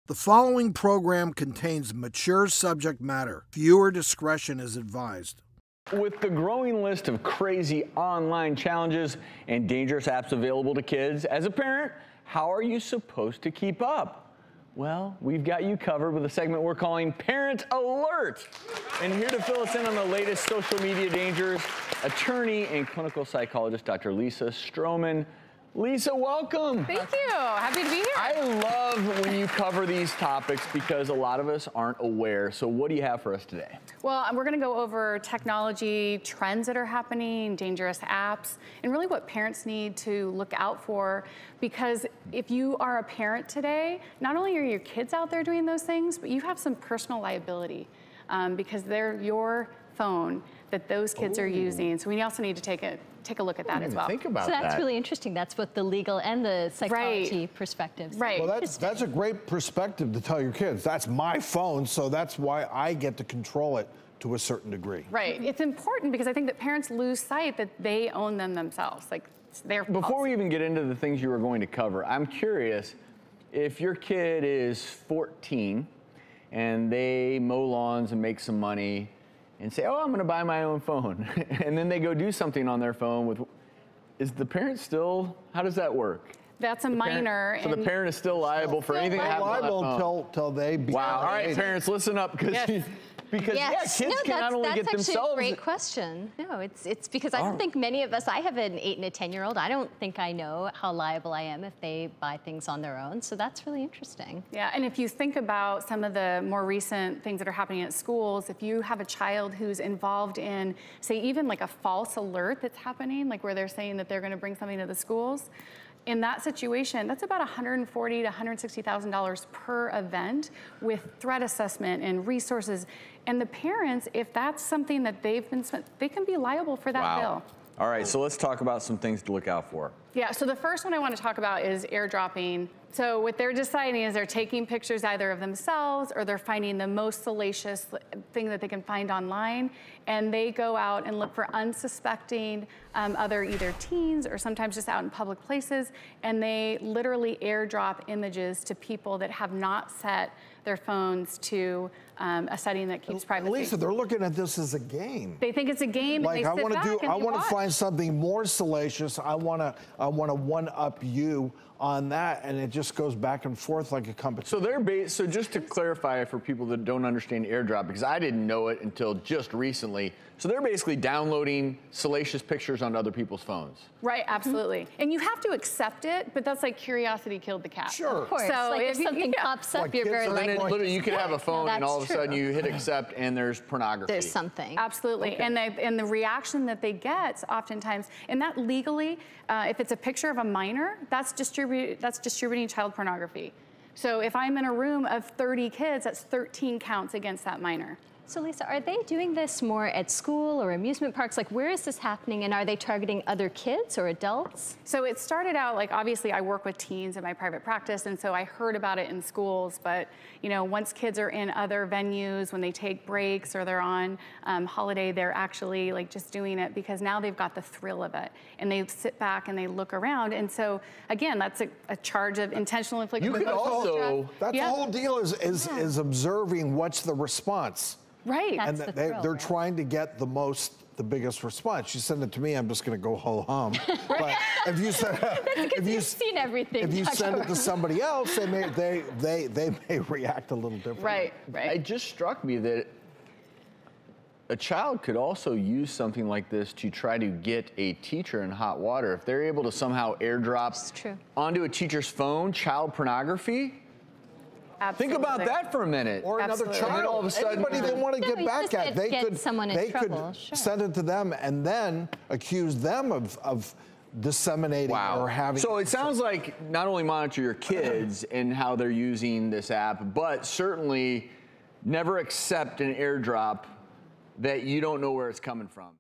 The following program contains mature subject matter. Viewer discretion is advised. With the growing list of crazy online challenges and dangerous apps available to kids, as a parent, how are you supposed to keep up? Well, we've got you covered with a segment we're calling Parent Alert. And here to fill us in on the latest social media dangers, attorney and clinical psychologist, Dr. Lisa Strohman. Lisa, welcome. Thank you. Happy to be here. I love when you cover these topics because a lot of us aren't aware. So what do you have for us today? Well, we're going to go over technology trends that are happening, dangerous apps, and really what parents need to look out for. Because if you are a parent today, not only are your kids out there doing those things, but you have some personal liability because they're your phone that those kids are using. So we also need to take a look at that as well. Think about that. So that's that. really interesting. That's what the legal and the psychology perspectives. Right. Well, that's a great perspective to tell your kids. That's my phone, so that's why I get to control it to a certain degree. Right. It's important because I think that parents lose sight that they own them themselves. Like it's their Before we even get into the things you were going to cover, I'm curious if your kid is 14 and they mow lawns and make some money and say, oh, I'm going to buy my own phone. And then they go do something on their phone with, is the parent still, how does that work? That's a minor. So the parent is still liable for anything that happens on that phone. Liable till they become. Wow, all right, parents, listen up, because Yes. kids can not only get themselves. That's actually a great question. No, it's because I don't think many of us, I have an 8 and a 10-year-old, I don't think I know how liable I am if they buy things on their own. So that's really interesting. Yeah, and if you think about some of the more recent things that are happening at schools, if you have a child who's involved in, say, even like a false alert that's happening, like where they're saying that they're going to bring something to the schools, in that situation, that's about $140,000 to $160,000 per event with threat assessment and resources. And the parents, if that's something that they've been spent, they can be liable for that bill. All right, so let's talk about some things to look out for. Yeah, so the first one I want to talk about is airdropping. So what they're deciding is they're taking pictures either of themselves or they're finding the most salacious thing that they can find online, and they go out and look for unsuspecting other either teens or sometimes just out in public places, and they literally airdrop images to people that have not set their phones to a setting that keeps privacy. Lisa, they're looking at this as a game. They think it's a game. Like and they sit back and I they want to watch. find something more salacious. I want to one up you on that, and it just goes back and forth like a competition. So so just to clarify for people that don't understand airdrop, because I didn't know it until just recently. So they're basically downloading salacious pictures onto other people's phones. Right, absolutely. And you have to accept it, but that's like curiosity killed the cat. Sure. Of course, So like if something pops up, Like you're kids very are likely. Literally, you could have a phone and all of a sudden true. you hit accept and there's pornography. There's something. Absolutely, Okay. and the reaction that they get oftentimes, and that legally, if it's a picture of a minor, that's distributing child pornography. So if I'm in a room of 30 kids, that's 13 counts against that minor. So Lisa, are they doing this more at school or amusement parks? Like, where is this happening, and are they targeting other kids or adults? So it started out, like, obviously I work with teens in my private practice, and so I heard about it in schools, but you know, once kids are in other venues, when they take breaks or they're on holiday, they're actually like just doing it because now they've got the thrill of it, and they sit back and they look around, and so again, that's a charge of intentional infliction. You could also, That's the whole deal is observing what's the response. Right. And That's the they're thrill, right? trying to get the biggest response. You send it to me, I'm just going to go ho hum. But if you send, You've seen everything. if you Dr. send it to somebody else, they may react a little differently. Right, right. it just struck me that a child could also use something like this to try to get a teacher in hot water. If they're able to somehow airdrop onto a teacher's phone child pornography. Absolutely. Think about that for a minute. Or another Absolutely. child. And then all of a sudden, anybody they want to get you back just at, get someone in trouble, could sure. send it to them and then accuse them of disseminating or having. So it sounds like not only monitor your kids and how they're using this app, but certainly never accept an airdrop that you don't know where it's coming from.